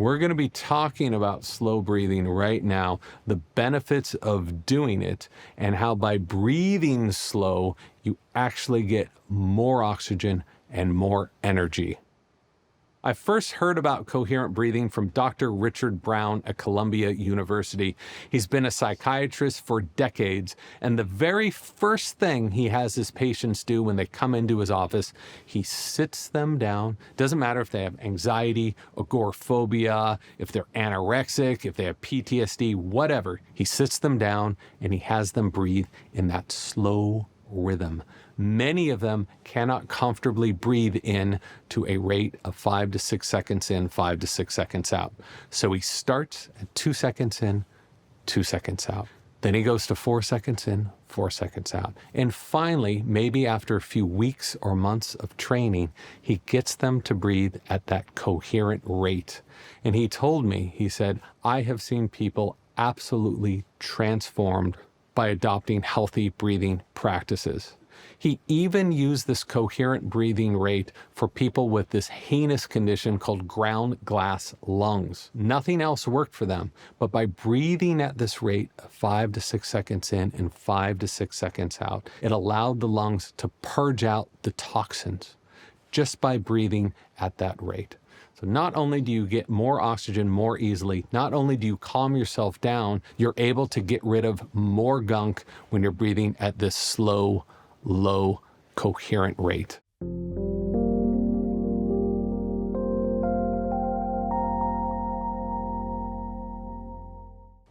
We're going to be talking about slow breathing right now, the benefits of doing it, and how by breathing slow, you actually get more oxygen and more energy. I first heard about coherent breathing from Dr. Richard Brown at Columbia University. He's been a psychiatrist for decades, and the very first thing he has his patients do when they come into his office, he sits them down. Doesn't matter if they have anxiety, agoraphobia, if they're anorexic, if they have PTSD, whatever. He sits them down and he has them breathe in that slow rhythm. Many of them cannot comfortably breathe in to a rate of 5 to 6 seconds in, 5 to 6 seconds out. So he starts at 2 seconds in, 2 seconds out. Then he goes to 4 seconds in, 4 seconds out. And finally, maybe after a few weeks or months of training, he gets them to breathe at that coherent rate. And he told me, he said, I have seen people absolutely transformed by adopting healthy breathing practices. He even used this coherent breathing rate for people with this heinous condition called ground glass lungs. Nothing else worked for them, but by breathing at this rate of 5 to 6 seconds in and 5 to 6 seconds out, it allowed the lungs to purge out the toxins just by breathing at that rate. So not only do you get more oxygen more easily, not only do you calm yourself down, you're able to get rid of more gunk when you're breathing at this slow, low, coherent rate.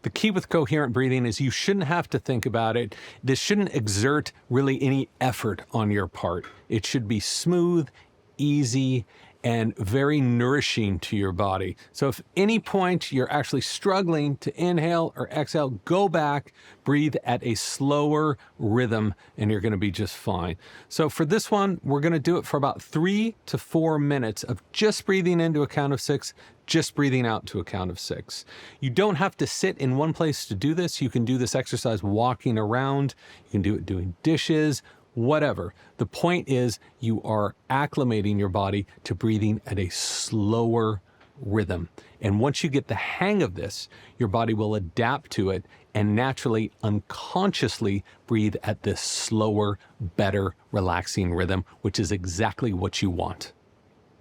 The key with coherent breathing is you shouldn't have to think about it. This shouldn't exert really any effort on your part. It should be smooth, easy, and very nourishing to your body. So if any point you're actually struggling to inhale or exhale, go back, breathe at a slower rhythm, and you're gonna be just fine. So for this one, we're gonna do it for about 3 to 4 minutes of just breathing into a count of 6, just breathing out to a count of 6. You don't have to sit in one place to do this. You can do this exercise walking around. You can do it doing dishes, whatever. The point is you are acclimating your body to breathing at a slower rhythm. And once you get the hang of this, your body will adapt to it and naturally, unconsciously breathe at this slower, better, relaxing rhythm, which is exactly what you want.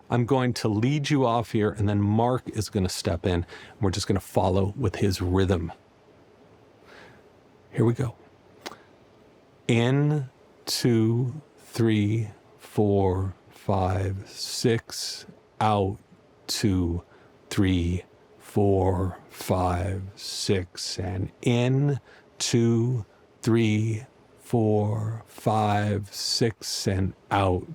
I'm going to lead you off here, and then Mark is going to step in, and we're just going to follow with his rhythm. Here we go. In, 2, 3, 4, 5, 6, out, 2, 3, 4, 5, 6, and in, 2, 3, 4, 5, 6, and out,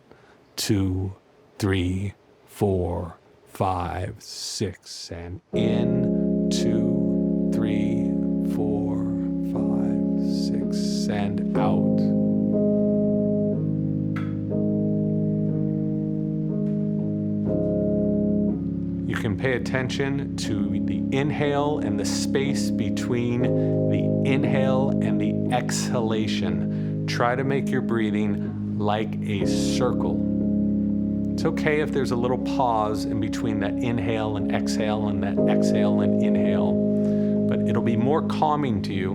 2, 3, 4, 5, 6, and in, 2, 3, 4, 5, 6, and out. You can pay attention to the inhale and the space between the inhale and the exhalation. Try to make your breathing like a circle. It's okay if there's a little pause in between that inhale and exhale and that exhale and inhale, but it'll be more calming to you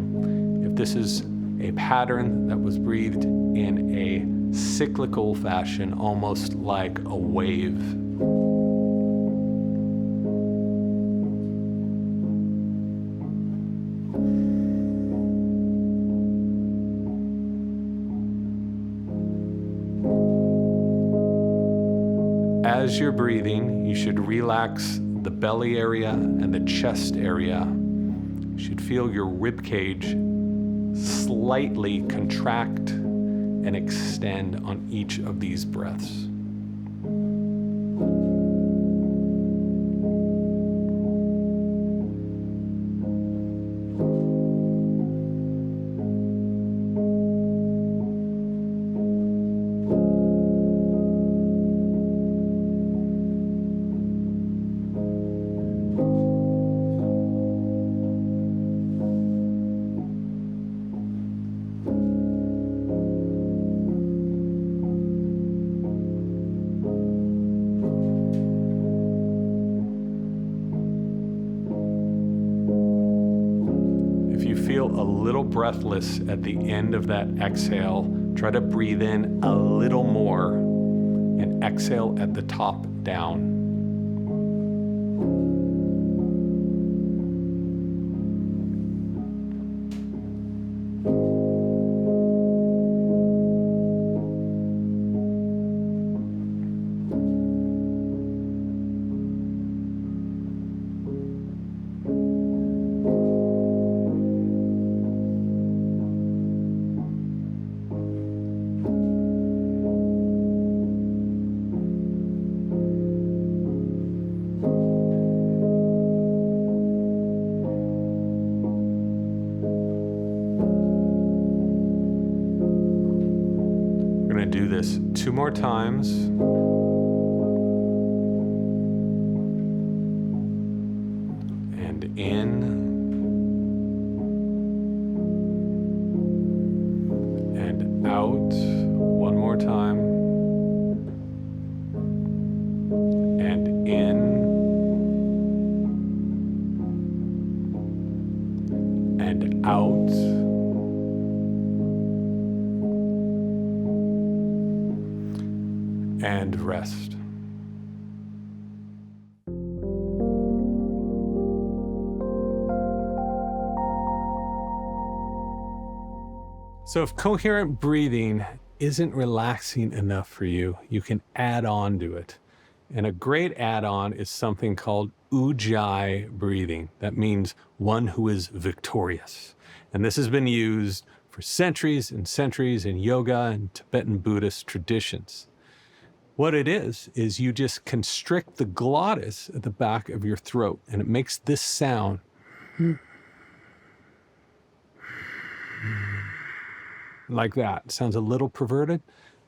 if this is a pattern that was breathed in a cyclical fashion, almost like a wave. As you're breathing, you should relax the belly area and the chest area. You should feel your rib cage slightly contract and extend on each of these breaths. little breathless at the end of that exhale. Try to breathe in a little more and exhale at the top down. Do this 2 more times. And in. And out. 1 more time. And in. And out. And rest. So if coherent breathing isn't relaxing enough for you, you can add on to it. And a great add-on is something called Ujjayi breathing. That means one who is victorious. And this has been used for centuries and centuries in yoga and Tibetan Buddhist traditions. What it is you just constrict the glottis at the back of your throat, and it makes this sound. Like that. It sounds a little perverted.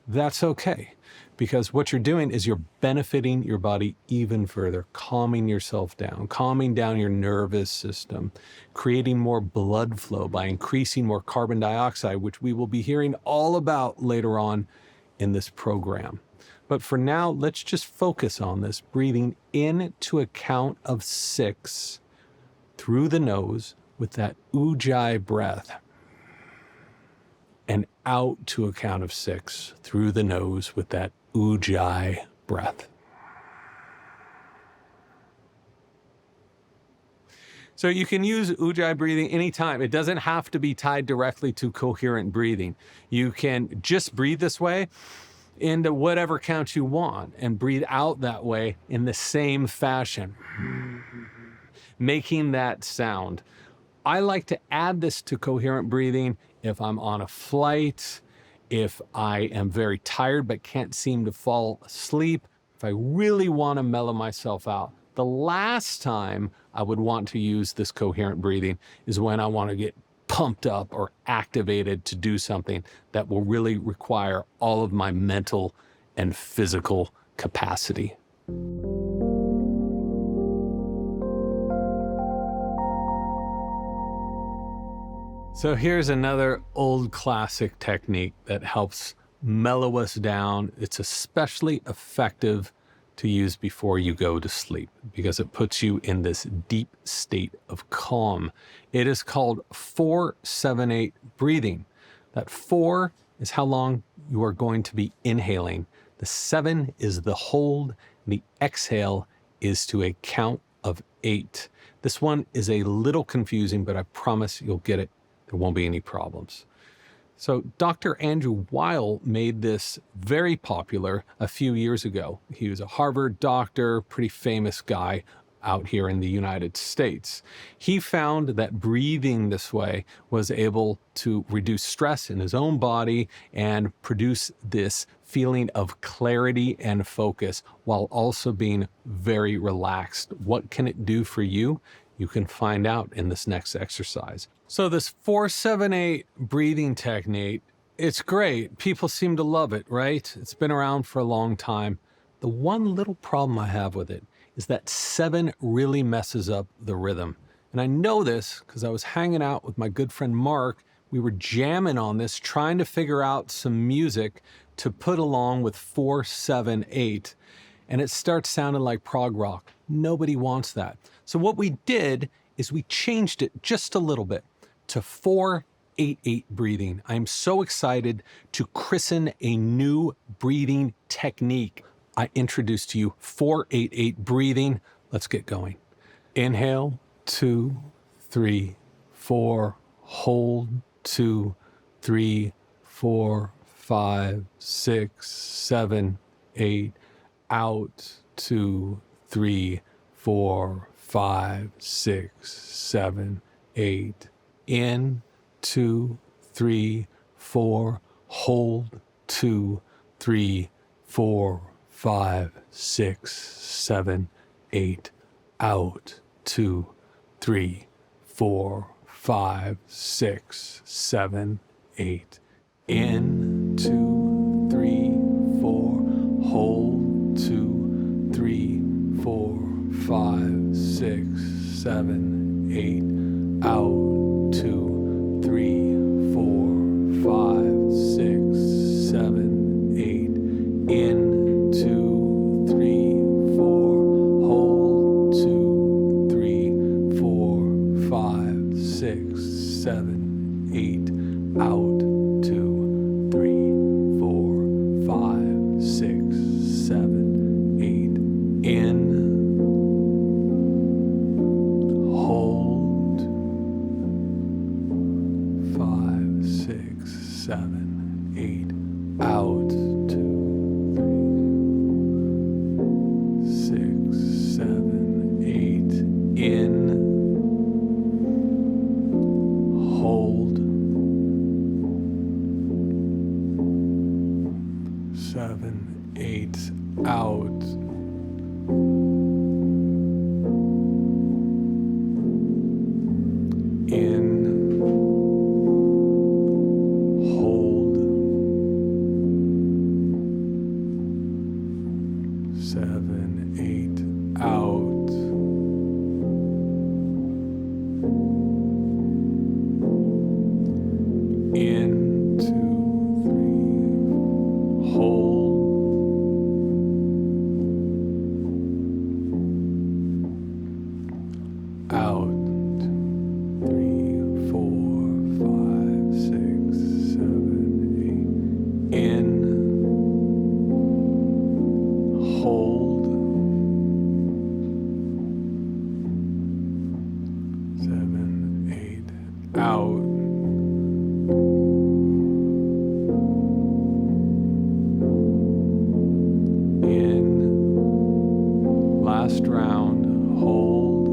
That's okay, because what you're doing is you're benefiting your body even further, calming yourself down, calming down your nervous system, creating more blood flow by increasing more carbon dioxide, which we will be hearing all about later on in this program. But for now, let's just focus on this, breathing in to a count of 6 through the nose with that Ujjayi breath, and out to a count of 6 through the nose with that Ujjayi breath. So you can use Ujjayi breathing anytime. It doesn't have to be tied directly to coherent breathing. You can just breathe this way into whatever count you want and breathe out that way in the same fashion, making that sound. I like to add this to coherent breathing if I'm on a flight, if I am very tired but can't seem to fall asleep, if I really want to mellow myself out. The last time I would want to use this coherent breathing is when I want to get pumped up or activated to do something that will really require all of my mental and physical capacity. So here's another old classic technique that helps mellow us down. It's especially effective to use before you go to sleep because it puts you in this deep state of calm. It is called 4-7-8 breathing. That 4 is how long you are going to be inhaling. The 7 is the hold, and the exhale is to a count of 8. This one is a little confusing, but I promise you'll get it. There won't be any problems. So Dr. Andrew Weil made this very popular a few years ago. He was a Harvard doctor, pretty famous guy out here in the United States. He found that breathing this way was able to reduce stress in his own body and produce this feeling of clarity and focus while also being very relaxed. What can it do for you? You can find out in this next exercise. So this 4-7-8 breathing technique, it's great. People seem to love it, right? It's been around for a long time. The one little problem I have with it is that 7 really messes up the rhythm. And I know this because I was hanging out with my good friend Mark. We were jamming on this, trying to figure out some music to put along with 4-7-8. And it starts sounding like prog rock. Nobody wants that. So what we did is we changed it just a little bit to 4-8-8 breathing. I'm so excited to christen a new breathing technique. I introduce to you 4-8-8 breathing. Let's get going. Inhale, 2, 3, 4. Hold, 2, 3, 4, 5, 6, 7, 8. Out, 2, 3, 4, 5, 6, 7, 8. In, 2, 3, 4. Hold, 2, 3, 4, 5, 6, 7, 8. Out, 2, 3, 4, 5, 6, 7, 8. In, 2, 3, 4. Hold, 2, 3, 4, 5, 6, 7, 8. Out, 2, 3, 4, 5, 6, 7, 8. In, 2, 3, 4. Hold, 2, 3, 4, 5, 6, 7, 8. Out, 2, 3, 4, 5, 6, 7, 8. In, hold, 5, 6, 7, 8. Out, 2, 6, 7, 8. In, hold, 7, 8. Out, in, hold, 7, 8. Out, in, 2, 3, hold, 3, 4, 5, 6, 7, 8. In, hold, 7, 8. Out, in, last round, hold,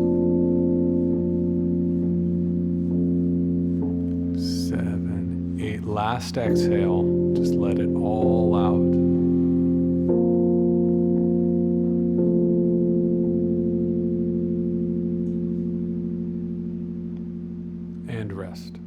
7, 8. Last exhale, just let it all out. And rest.